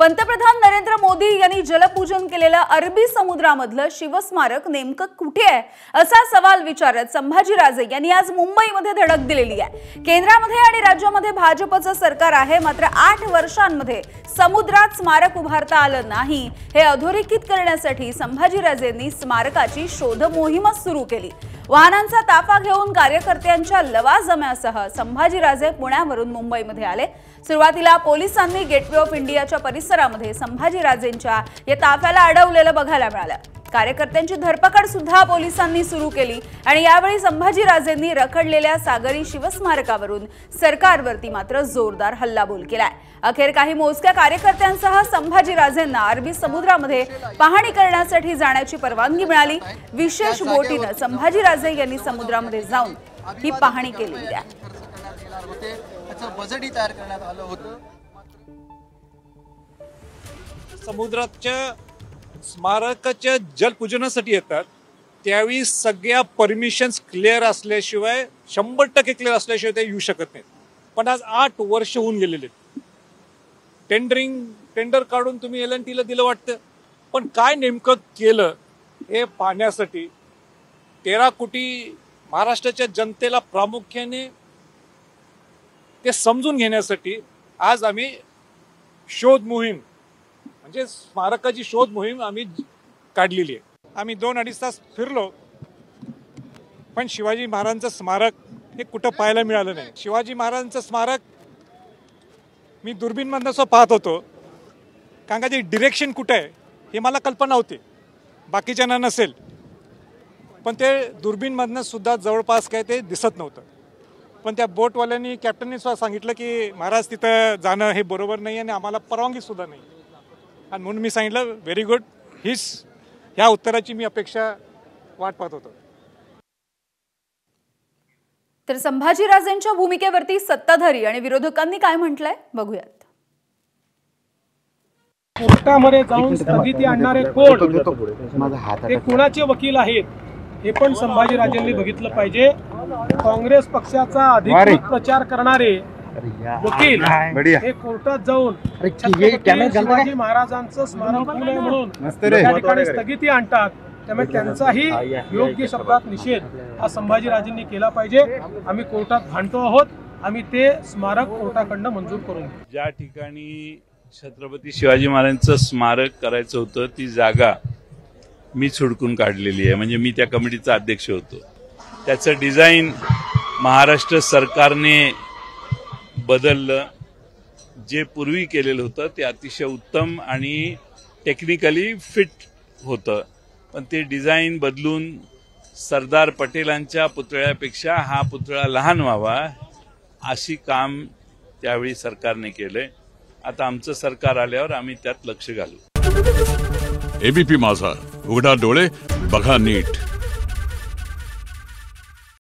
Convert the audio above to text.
पंतप्रधान नरेंद्र मोदी यांनी जलपूजन केलेलं अरबी समुद्रामधलं शिवस्मारक नेमकं कुठे आहे असा सवाल विचारत संभाजीराजे यांनी आज मुंबईमध्ये धडक दिलेली आहे। केंद्रामध्ये आणि राज्यामध्ये भाजपचं सरकार आहे, मात्र 8 वर्षांमध्ये समुद्रात स्मारक उभारता आलं नाही। हे अधोरेखित करण्यासाठी संभाजीराजेंनी स्मारकाची शोध मोहीम सुरू केली। वाहनांचा ताफा घेऊन कार्यकर्त्यांच्या लवाजम्यासह संभाजीराजे पुण्यावरून मुंबईमध्ये आले। सुरुवातीला पोलिसांनी गेटवे ऑफ इंडियाच्या परिसरामध्ये संभाजीराजेंच्या या ताफ्याला अडवलेलं बघायला मिळालं। कार्यकर्त्यांची धरपकड सुद्धा पोलिसांनी सुरू केली आणि यावेळी संभाजीराजेंनी रखडलेल्या सागरी शिवस्मारकावरून सरकारवरती मात्र जोरदार हल्लाबोल केलाय। अखेर काही मोजक्या कार्यकर्त्यांसह संभाजीराजेंना अरबी समुद्रामध्ये पाहणी करण्यासाठी जाण्याची परवानगी मिळाली। विशेष बोटीने संभाजीराजे यांनी समुद्रामध्ये जाऊन ही पाहणी केली आहे। बजेट तयार करण्यात आलं होतं। समुद्राच्या स्मारकाच्या जलपूजनासाठी येतात त्यावेळी सगळ्या परमिशन्स क्लिअर असल्याशिवाय 100% क्लिअर असल्याशिवाय ते येऊ शकत नाहीत। पण आज 8 वर्ष होऊन गेलेले। टेंडर काढून तुम्ही LNTला दिलं वाटतं, पण काय नेमकं केलं हे पाहण्यासाठी 13 कोटी महाराष्ट्राच्या जनतेला प्रामुख्याने ते समजून घेण्यासाठी आज आम्ही शोध मोहीम म्हणजे स्मारकाची शोध मोहीम आम्ही काढलेली आहे। आम्ही 2-2.5 तास फिरलो, पण शिवाजी महाराजांचं स्मारक हे कुठं पाहायला मिळालं नाही। शिवाजी महाराजांचं स्मारक मी दुर्बीणमधनं पाहत होतो, कारण का ते डिरेक्शन कुठं आहे हे मला कल्पना होती, बाकीच्यांना नसेल, पण ते दुर्बीणमधनं सुद्धा जवळपास काय ते दिसत नव्हतं। पण त्या बोटवाल्यांनी कॅप्टननी सांगितलं की महाराज तिथं जाणं हे बरोबर नाही आणि आम्हाला परवानगी सुद्धा नाही। आणि म्हणून मी सांगितलं व्हेरी गुड, ह्या उत्तराची मी अपेक्षा वाट पाहत होतो। तर संभाजीराजेंच्या भूमिकेवरती सत्ताधारी आणि विरोधकांनी काय म्हटलंय बघूयात। कोर्टामध्ये जाऊन स्थगिती आणणारे कोण, ते कुणाचे वकील आहेत हे पण संभाजीराजेंनी बघितलं पाहिजे। काँग्रेस पक्षाचा अधिकृत प्रचार करणारे वकील हे कोर्टात जाऊन शिवाजी महाराजांचं स्मारक होऊ नये म्हणून त्या ठिकाणी स्थगिती आणतात, त्यामुळे त्यांचाही योग्य शब्दात निषेध हा संभाजीराजेंनी केला पाहिजे। आम्ही कोर्टात भांडतो आहोत, आम्ही ते स्मारक कोर्टाकडनं मंजूर करून घेऊ। ज्या ठिकाणी छत्रपती शिवाजी महाराजांचं स्मारक करायचं होतं ती जागा मी हुडकून काढलेली आहे, म्हणजे मी त्या कमिटीचा अध्यक्ष होतो। त्याचं डिझाईन महाराष्ट्र सरकारने बदललं। जे पूर्वी केलेलं होतं ते अतिशय उत्तम आणि टेक्निकली फिट होतं, पण ते डिझाईन बदलून सरदार पटेलांच्या पुतळ्यापेक्षा हा पुतळा लहान व्हावा अशी काम त्यावेळी सरकारने केलंय। आता आमचं सरकार आल्यावर आम्ही त्यात लक्ष घालू। ABP माझा, उघडा डोळे बघा नीट।